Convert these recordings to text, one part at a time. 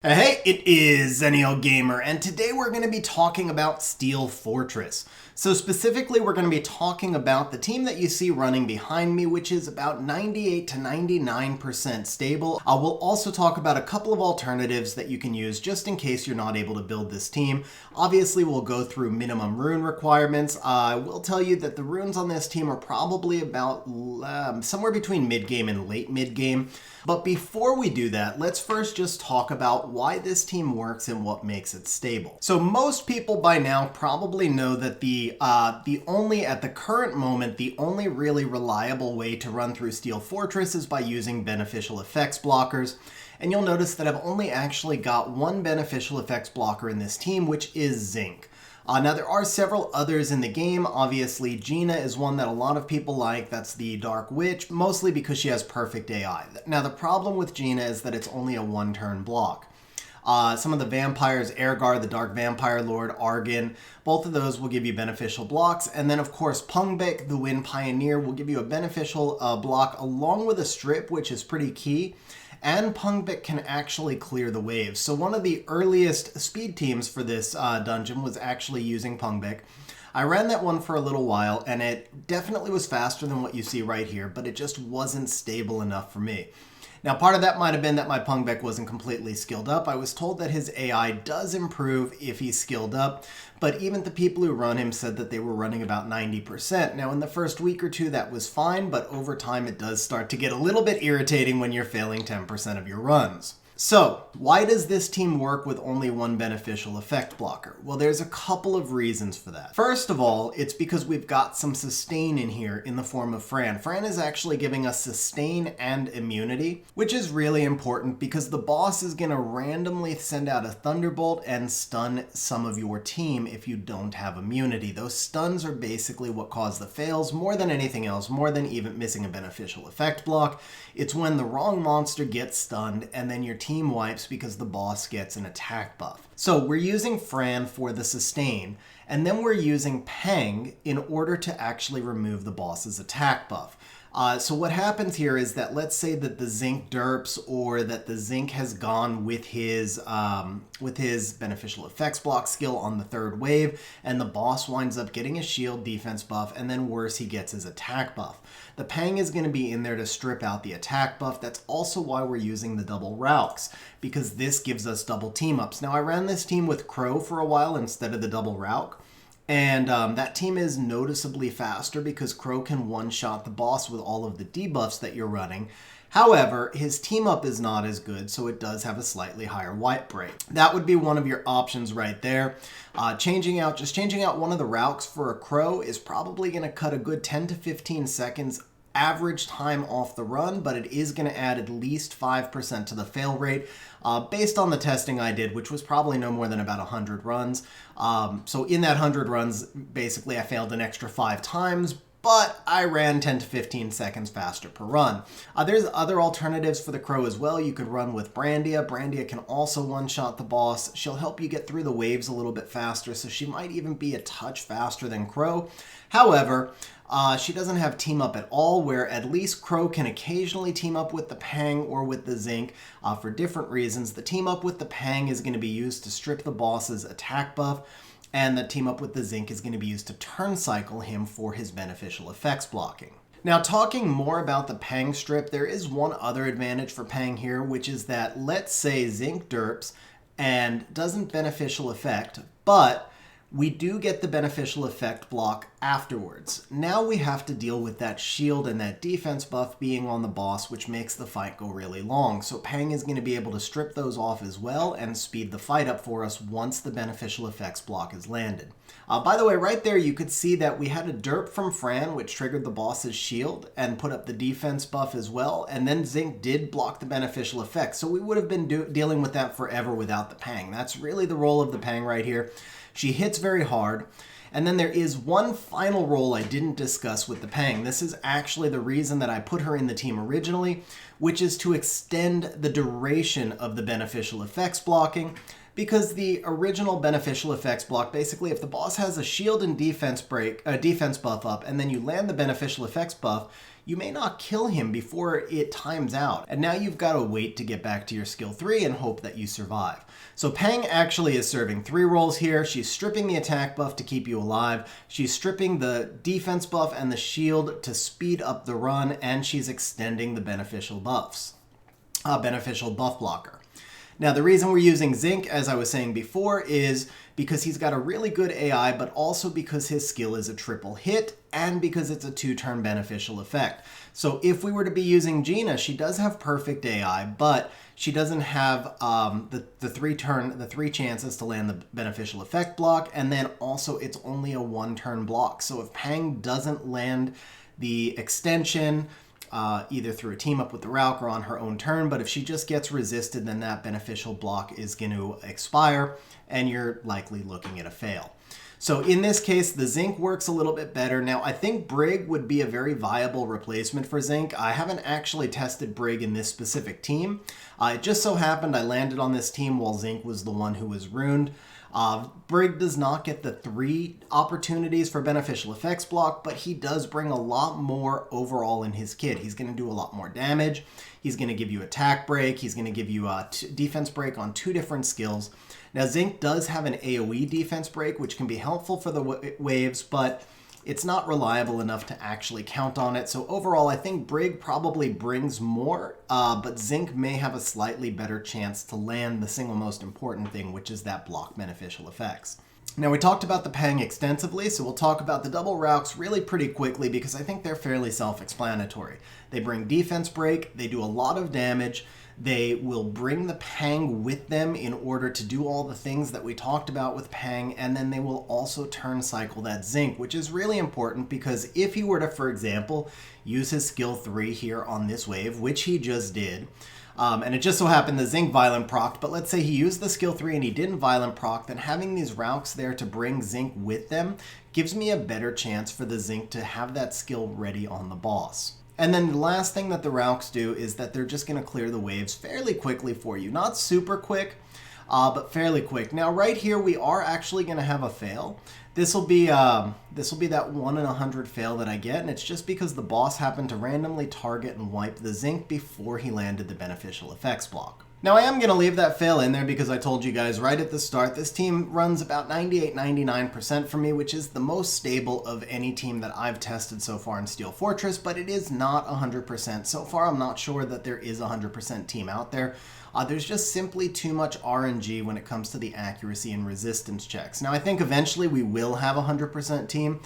Hey, it is Zennial Gamer, and today we're going to be talking about Steel Fortress. So specifically, we're going to be talking about the team that you see running behind me, which is about 98 to 99% stable. We'll also talk about a couple of alternatives that you can use just in case you're not able to build this team. Obviously, we'll go through minimum rune requirements. I will tell you that the runes on this team are probably about somewhere between mid-game and late mid-game. But before we do that, let's first just talk about why this team works and what makes it stable. So most people by now probably know that at the current moment, the only really reliable way to run through Steel Fortress is by using beneficial effects blockers. And you'll notice that I've only actually got one beneficial effects blocker in this team, which is Zinc. Now, there are several others in the game. Obviously, Gina is one that a lot of people like. That's the Dark Witch, mostly because she has perfect AI. Now, the problem with Gina is that it's only a one-turn block. Some of the vampires, Ergar, the Dark Vampire Lord, Argon, both of those will give you beneficial blocks. And then, of course, Pungbek, the Wind Pioneer, will give you a beneficial block along with a strip, which is pretty key. And Pungbek can actually clear the waves. So one of the earliest speed teams for this dungeon was actually using Pungbek. I ran that one for a little while, and it definitely was faster than what you see right here, but it just wasn't stable enough for me. Now, part of that might have been that my Pungbek wasn't completely skilled up. I was told that his AI does improve if he's skilled up, but even the people who run him said that they were running about 90%. Now, in the first week or two, that was fine, but over time, it does start to get a little bit irritating when you're failing 10% of your runs. So, why does this team work with only one beneficial effect blocker? Well, there's a couple of reasons for that. First of all, it's because we've got some sustain in here in the form of Fran. Fran is actually giving us sustain and immunity, which is really important because the boss is going to randomly send out a thunderbolt and stun some of your team if you don't have immunity. Those stuns are basically what cause the fails more than anything else, more than even missing a beneficial effect block. It's when the wrong monster gets stunned and then your team wipes because the boss gets an attack buff. So we're using Fran for the sustain, and then we're using Pang in order to actually remove the boss's attack buff. So what happens here is that let's say that the Zinc derps or that the Zinc has gone with his beneficial effects block skill on the third wave, and the boss winds up getting a shield defense buff, and then worse, he gets his attack buff. The Pang is going to be in there to strip out the attack buff. That's also why we're using the double Rauks, because this gives us double team ups. Now, I ran this team with Crow for a while instead of the double Rauk. And that team is noticeably faster because Crow can one-shot the boss with all of the debuffs that you're running. However, his team up is not as good, so it does have a slightly higher wipe rate. That would be one of your options right there. Changing out one of the Rauks for a Crow is probably going to cut a good 10 to 15 seconds average time off the run, but it is going to add at least 5% to the fail rate based on the testing I did, which was probably no more than about 100 runs. So in that 100 runs, basically I failed an extra 5 times, but I ran 10 to 15 seconds faster per run. There's other alternatives for the Crow as well. You could run with Brandia. Brandia can also one-shot the boss. She'll help you get through the waves a little bit faster, so she might even be a touch faster than Crow. However, she doesn't have team up at all, where at least Crow can occasionally team up with the Pang or with the Zinc for different reasons. The team up with the Pang is going to be used to strip the boss's attack buff, and the team up with the Zinc is going to be used to turn cycle him for his beneficial effects blocking. Now, talking more about the Pang strip, there is one other advantage for Pang here, which is that let's say Zinc derps and doesn't beneficial effect, but we do get the beneficial effect block afterwards. Now we have to deal with that shield and that defense buff being on the boss, which makes the fight go really long. So Pang is going to be able to strip those off as well and speed the fight up for us once the beneficial effects block is landed. By the way, right there you could see that we had a derp from Fran, which triggered the boss's shield and put up the defense buff as well, and then Zinc did block the beneficial effects. So we would have been dealing with that forever without the Pang. That's really the role of the Pang right here. She hits very hard. And then there is one final role I didn't discuss with the Pang. This is actually the reason that I put her in the team originally, which is to extend the duration of the beneficial effects blocking, because the original beneficial effects block, basically if the boss has a shield and defense buff up and then you land the beneficial effects buff, you may not kill him before it times out. And now you've got to wait to get back to your skill 3 and hope that you survive. So Pang actually is serving 3 roles here. She's stripping the attack buff to keep you alive. She's stripping the defense buff and the shield to speed up the run, and she's extending the beneficial buffs. Beneficial buff blocker. Now, the reason we're using Zinc, as I was saying before, is because he's got a really good AI, but also because his skill is a triple hit and because it's a 2-turn beneficial effect. So if we were to be using Gina, she does have perfect AI, but she doesn't have the 3 chances to land the beneficial effect block, and then also it's only a 1-turn block. So if Pang doesn't land the extension, either through a team up with the Rauk or on her own turn, but if she just gets resisted, then that beneficial block is going to expire and you're likely looking at a fail. So in this case, the Zinc works a little bit better. Now, I think Brig would be a very viable replacement for Zinc. I haven't actually tested Brig in this specific team. It just so happened I landed on this team while Zinc was the one who was runed. Brig does not get the 3 opportunities for beneficial effects block, but he does bring a lot more overall in his kit. He's going to do a lot more damage. He's going to give you attack break. He's going to give you a defense break on 2 different skills. Now, Zinc does have an AoE defense break, which can be helpful for the waves, but it's not reliable enough to actually count on it. So overall, I think Brig probably brings more, but Zinc may have a slightly better chance to land the single most important thing, which is that block beneficial effects. Now, we talked about the Pang extensively, so we'll talk about the double Rauks really pretty quickly because I think they're fairly self-explanatory. They bring defense break, they do a lot of damage, they will bring the Pang with them in order to do all the things that we talked about with Pang, and then they will also turn cycle that Zinc, which is really important because if he were to, for example, use his skill 3 here on this wave, which he just did, and it just so happened the Zinc violent procced, but let's say he used the skill 3 and he didn't violent proc, then having these Rauks there to bring Zinc with them gives me a better chance for the Zinc to have that skill ready on the boss. And then the last thing that the Rauks do is that they're just going to clear the waves fairly quickly for you. Not super quick, but fairly quick. Now right here we are actually going to have a fail. This will be that 1 in 100 fail that I get, and it's just because the boss happened to randomly target and wipe the Zinc before he landed the beneficial effects block. Now I am going to leave that fail in there because I told you guys right at the start, this team runs about 98-99% for me, which is the most stable of any team that I've tested so far in Steel Fortress, but it is not 100%. So far I'm not sure that there is a 100% team out there. There's just simply too much RNG when it comes to the accuracy and resistance checks. Now I think eventually we will have a 100% team.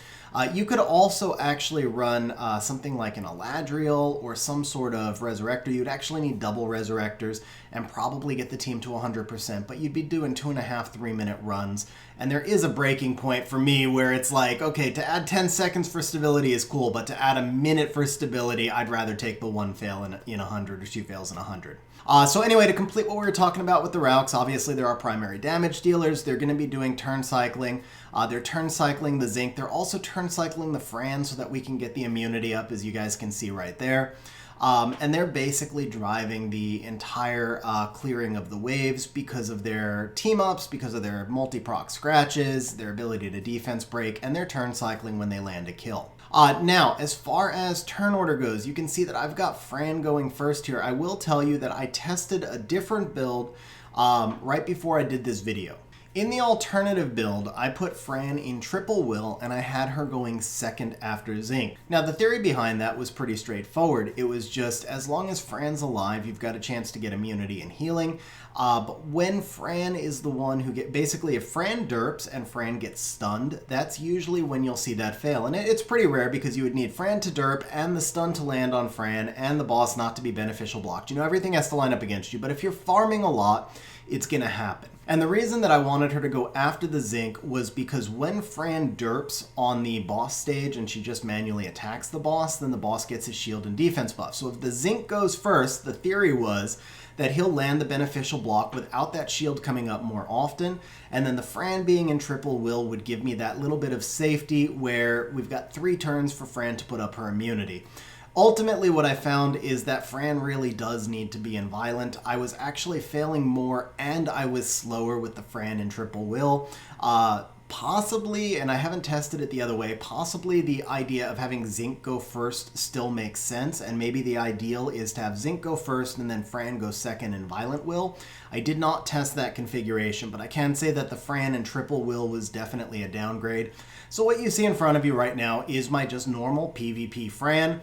You could also actually run something like an Eladriel or some sort of Resurrector. You'd actually need double Resurrectors and probably get the team to 100%, but you'd be doing 2.5, 3-minute runs. And there is a breaking point for me where it's like, okay, to add 10 seconds for stability is cool, but to add a minute for stability, I'd rather take the 1 fail in 100 or 2 fails in 100. So anyway, to complete what we were talking about with the Rauks, obviously there are primary damage dealers. They're going to be doing turn cycling. They're turn cycling the Zinc. They're also turn cycling the Fran so that we can get the immunity up, as you guys can see right there. And they're basically driving the entire clearing of the waves because of their team-ups, because of their multi-proc scratches, their ability to defense break, and their turn cycling when they land a kill. Now, as far as turn order goes, you can see that I've got Fran going first here. I will tell you that I tested a different build right before I did this video. In the alternative build, I put Fran in triple will and I had her going second after Zinc. Now the theory behind that was pretty straightforward. It was just as long as Fran's alive, you've got a chance to get immunity and healing. But when Fran is the one who basically if Fran derps and Fran gets stunned, that's usually when you'll see that fail. And it's pretty rare because you would need Fran to derp and the stun to land on Fran and the boss not to be beneficial blocked. You know, everything has to line up against you, but if you're farming a lot, it's gonna happen. And the reason that I wanted her to go after the Zinc was because when Fran derps on the boss stage and she just manually attacks the boss, then the boss gets his shield and defense buff. So if the Zinc goes first, the theory was that he'll land the beneficial block without that shield coming up more often, and then the Fran being in triple will would give me that little bit of safety where we've got 3 turns for Fran to put up her immunity. Ultimately, what I found is that Fran really does need to be in Violent. I was actually failing more and I was slower with the Fran and Triple Will. Possibly, and I haven't tested it the other way, possibly the idea of having Zinc go first still makes sense, and maybe the ideal is to have Zinc go first and then Fran go second and Violent Will. I did not test that configuration, but I can say that the Fran and Triple Will was definitely a downgrade. So what you see in front of you right now is my just normal PvP Fran.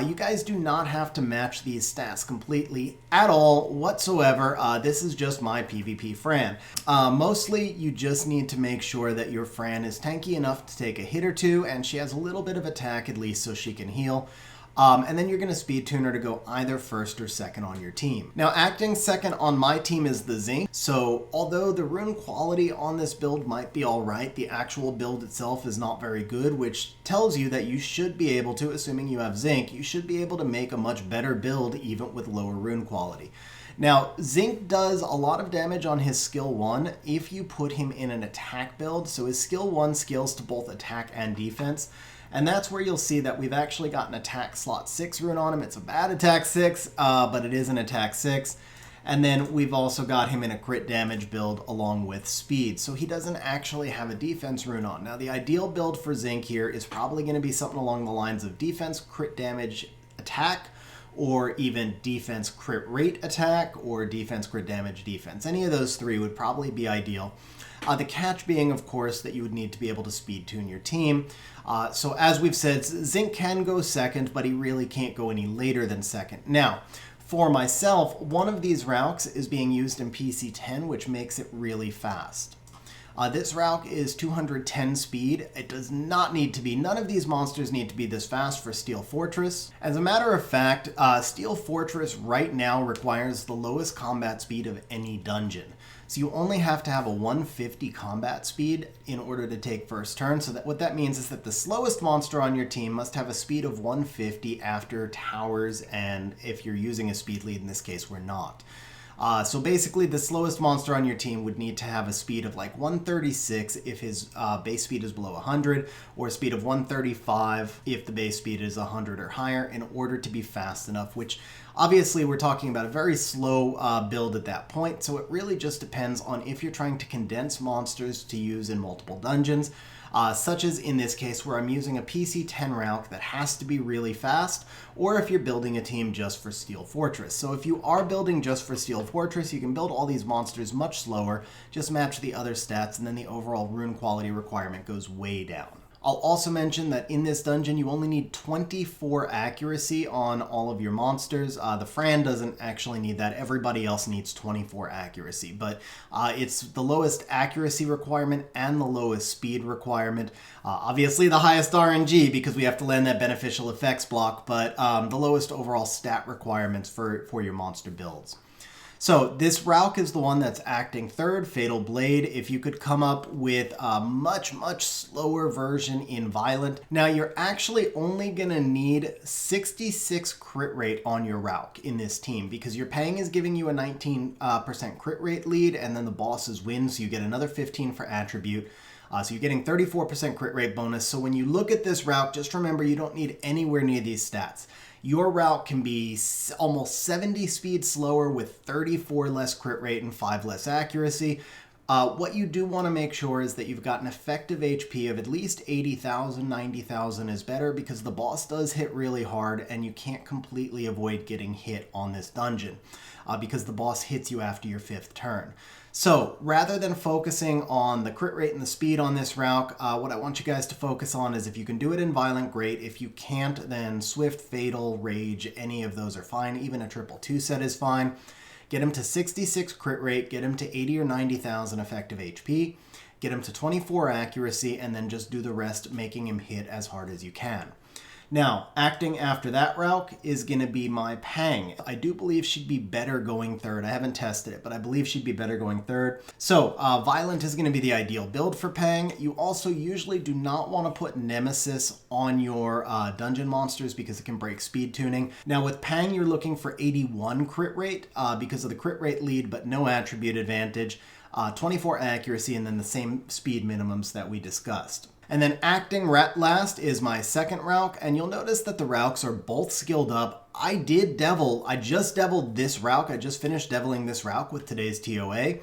You guys do not have to match these stats completely at all whatsoever. This is just my PvP Fran. Mostly, you just need to make sure that your Fran is tanky enough to take a hit or two, and she has a little bit of attack at least so she can heal. And then you're going to speed tune her to go either first or second on your team. Now, acting second on my team is the Zinc. So although the rune quality on this build might be all right, the actual build itself is not very good, which tells you that you should be able to, assuming you have Zinc, you should be able to make a much better build even with lower rune quality. Now, Zinc does a lot of damage on his skill 1 if you put him in an attack build. So his skill 1 scales to both attack and defense. And that's where you'll see that we've actually got an attack slot 6 rune on him. It's a bad attack 6, but it is an attack 6. And then we've also got him in a crit damage build along with speed. So he doesn't actually have a defense rune on. Now the ideal build for Zinc here is probably going to be something along the lines of defense, crit damage, attack, or even defense crit rate attack, or defense crit damage defense. Any of those three would probably be ideal. The catch being, of course, that you would need to be able to speed tune your team. So as we've said, Zinc can go second, but he really can't go any later than second. Now, for myself, one of these Rauks is being used in PC10, which makes it really fast. This Rauk is 210 speed. It does not need to be, none of these monsters need to be this fast for Steel Fortress. As a matter of fact, Steel Fortress right now requires the lowest combat speed of any dungeon. So you only have to have a 150 combat speed in order to take first turn. So that what that means is that the slowest monster on your team must have a speed of 150 after towers, and if you're using a speed lead, in this case, we're not. So basically, the slowest monster on your team would need to have a speed of like 136 if his base speed is below 100, or a speed of 135 if the base speed is 100 or higher in order to be fast enough, which obviously we're talking about a very slow build at that point, so it really just depends on if you're trying to condense monsters to use in multiple dungeons. Such as in this case where I'm using a PC10 Rauk that has to be really fast, or if you're building a team just for Steel Fortress. So if you are building just for Steel Fortress, you can build all these monsters much slower, just match the other stats, and then the overall rune quality requirement goes way down. I'll also mention that in this dungeon, you only need 24 accuracy on all of your monsters. The Fran doesn't actually need that. Everybody else needs 24 accuracy, but it's the lowest accuracy requirement and the lowest speed requirement. Obviously the highest RNG because we have to land that beneficial effects block, but the lowest overall stat requirements for your monster builds. So this Rauk is the one that's acting third, Fatal Blade. If you could come up with a much slower version in Violent. Now you're actually only gonna need 66 crit rate on your Rauk in this team because your Pang is giving you a 19% crit rate lead, and then the bosses win, so you get another 15 for attribute. So you're getting 34% crit rate bonus. So when you look at this Rauk, just remember you don't need anywhere near these stats. Your Rauk can be almost 70 speed slower with 34 less crit rate and 5 less accuracy. What you do want to make sure is that you've got an effective HP of at least 80,000, 90,000 is better because the boss does hit really hard and you can't completely avoid getting hit on this dungeon because the boss hits you after your 5th turn. So rather than focusing on the crit rate and the speed on this Rauk, what I want you guys to focus on is if you can do it in Violent, great. If you can't, then Swift, Fatal, Rage, any of those are fine. Even a triple 2 set is fine. Get him to 66 crit rate, get him to 80 or 90,000 effective HP, get him to 24 accuracy, and then just do the rest, making him hit as hard as you can. Now, acting after that Rauk is going to be my Pang. I do believe she'd be better going third. I haven't tested it, but I believe she'd be better going third. So, Violent is going to be the ideal build for Pang. You also usually do not want to put Nemesis on your dungeon monsters because it can break speed tuning. Now, with Pang, you're looking for 81 crit rate because of the crit rate lead, but no attribute advantage. 24 accuracy, and then the same speed minimums that we discussed. And then acting last is my second Rauk, and you'll notice that the Rauks are both skilled up. I just deviled this Rauk. I just finished deviling this Rauk with today's TOA.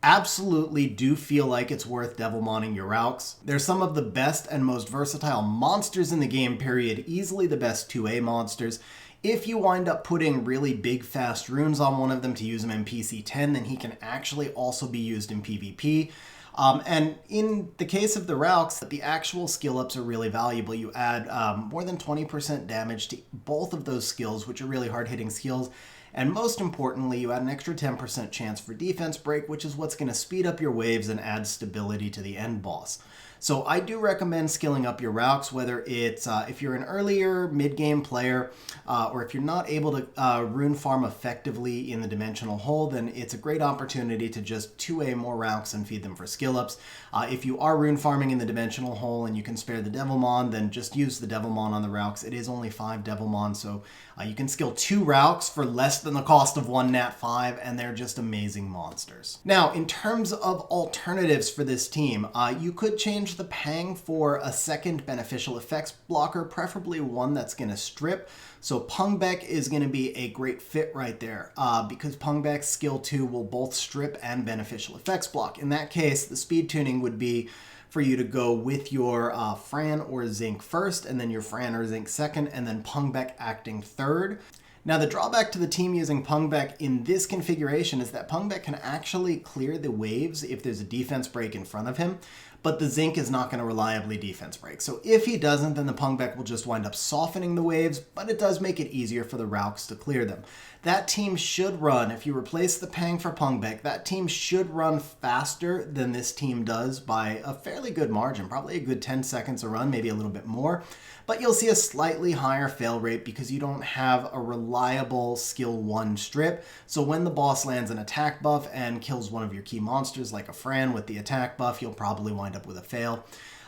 Absolutely do feel like it's worth devilmoning your Rauks. They're some of the best and most versatile monsters in the game, period. Easily the best 2A monsters. If you wind up putting really big fast runes on one of them to use them in PC10, then he can actually also be used in PvP. And in the case of the Rauks, the actual skill ups are really valuable. You add more than 20% damage to both of those skills, which are really hard hitting skills. And most importantly, you add an extra 10% chance for defense break, which is what's going to speed up your waves and add stability to the end boss. So I do recommend skilling up your Rauks, whether it's if you're an earlier mid-game player or if you're not able to rune farm effectively in the dimensional hole, then it's a great opportunity to just 2A more Rauks and feed them for skill ups. If you are rune farming in the dimensional hole and you can spare the Devilmon, then just use the Devilmon on the Rauks. It is only 5 Devilmon, so you can skill 2 Rauks for less than the cost of 1 Nat 5, and they're just amazing monsters. Now, in terms of alternatives for this team, you could change the Pang for a second beneficial effects blocker, preferably one that's going to strip. So Pungbek is going to be a great fit right there because Pungbek's skill 2 will both strip and beneficial effects block. In that case, the speed tuning would be for you to go with your Fran or Zinc first, and then your Fran or Zinc second, and then Pungbek acting third. Now, the drawback to the team using Pungbek in this configuration is that Pungbek can actually clear the waves if there's a defense break in front of him, but the Zinc is not going to reliably defense break. So if he doesn't, then the Pungbek will just wind up softening the waves, but it does make it easier for the Rauks to clear them. That team should run, if you replace the Pang for Pungbek, that team should run faster than this team does by a fairly good margin, probably a good 10 seconds a run, maybe a little bit more. But you'll see a slightly higher fail rate because you don't have a reliable skill 1 strip. So when the boss lands an attack buff and kills one of your key monsters like a Fran with the attack buff, you'll probably wind up with a fail.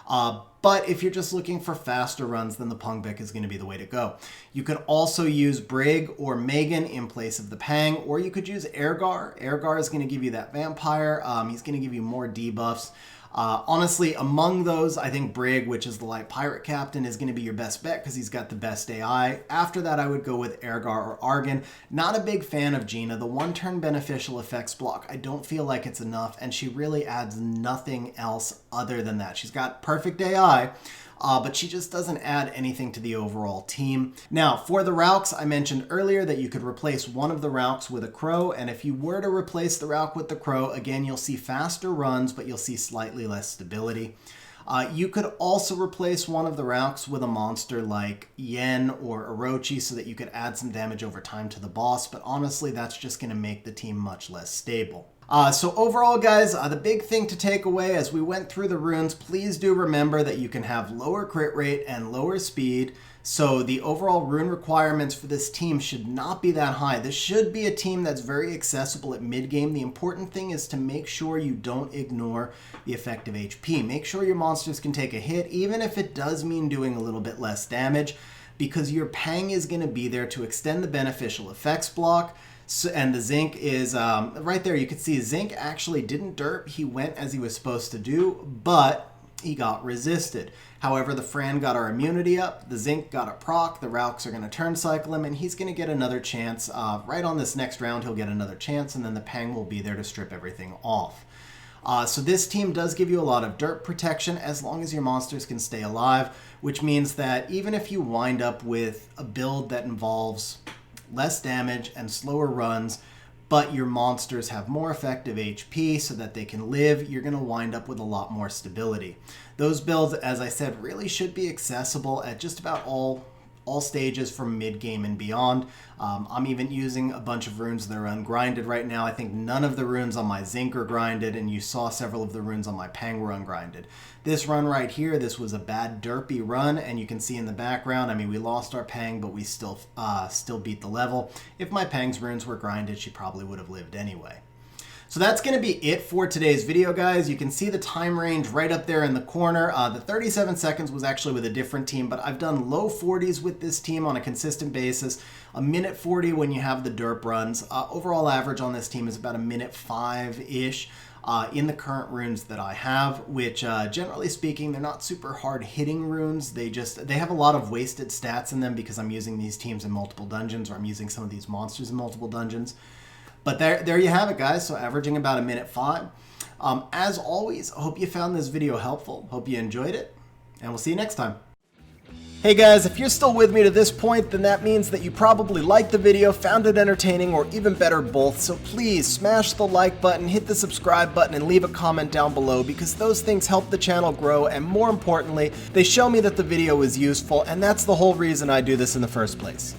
But if you're just looking for faster runs, then the Pungbek is going to be the way to go. You can also use Brig or Megan in place of the Pang, or you could use Ergar. Ergar is going to give you that vampire. He's going to give you more debuffs. Honestly, among those, I think Brig, which is the light pirate captain, is going to be your best bet because he's got the best AI. After that, I would go with Ergar or Argon. Not a big fan of Gina. The 1-turn beneficial effects block, I don't feel like it's enough, and she really adds nothing else other than that. She's got perfect AI, but she just doesn't add anything to the overall team. Now, for the Rauks, I mentioned earlier that you could replace one of the Rauks with a Crow, and if you were to replace the Rauk with the Crow, again, you'll see faster runs, but you'll see slightly less stability. You could also replace one of the Rauks with a monster like Yen or Orochi so that you could add some damage over time to the boss, but honestly, that's just going to make the team much less stable. So overall, guys, the big thing to take away as we went through the runes, please do remember that you can have lower crit rate and lower speed. So the overall rune requirements for this team should not be that high. This should be a team that's very accessible at mid-game. The important thing is to make sure you don't ignore the effective HP. Make sure your monsters can take a hit, even if it does mean doing a little bit less damage, because your Pang is going to be there to extend the beneficial effects block. So, and the Zinc is right there. You can see Zinc actually didn't derp. He went as he was supposed to do, but he got resisted. However, the Fran got our immunity up. The Zinc got a proc. The Rauks are going to turn cycle him, and he's going to get another chance. Right on this next round, he'll get another chance, and then the Pang will be there to strip everything off. So this team does give you a lot of derp protection as long as your monsters can stay alive, which means that even if you wind up with a build that involves less damage and slower runs, but your monsters have more effective HP so that they can live, you're going to wind up with a lot more stability. Those builds, as I said, really should be accessible at just about all stages from mid-game and beyond. I'm even using a bunch of runes that are ungrinded right now. I think none of the runes on my Zinc are grinded, and you saw several of the runes on my Pang were ungrinded. This run right here, this was a bad derpy run, and you can see in the background, I mean, we lost our Pang, but we still beat the level. If my Pang's runes were grinded, she probably would have lived anyway. So that's going to be it for today's video, guys. You can see the time range right up there in the corner. The 37 seconds was actually with a different team, but I've done low 40s with this team on a consistent basis. A minute 40 when you have the derp runs. Overall average on this team is about a minute 5-ish. in the current runes that I have, which generally speaking, they're not super hard hitting runes. They have a lot of wasted stats in them because I'm using these teams in multiple dungeons, or I'm using some of these monsters in multiple dungeons. But there you have it, guys. So averaging about 1:05. As always, I hope you found this video helpful. Hope you enjoyed it, and we'll see you next time. Hey guys, if you're still with me to this point, then that means that you probably liked the video, found it entertaining, or even better, both. So please smash the like button, hit the subscribe button, and leave a comment down below, because those things help the channel grow, and more importantly, they show me that the video is useful, and that's the whole reason I do this in the first place.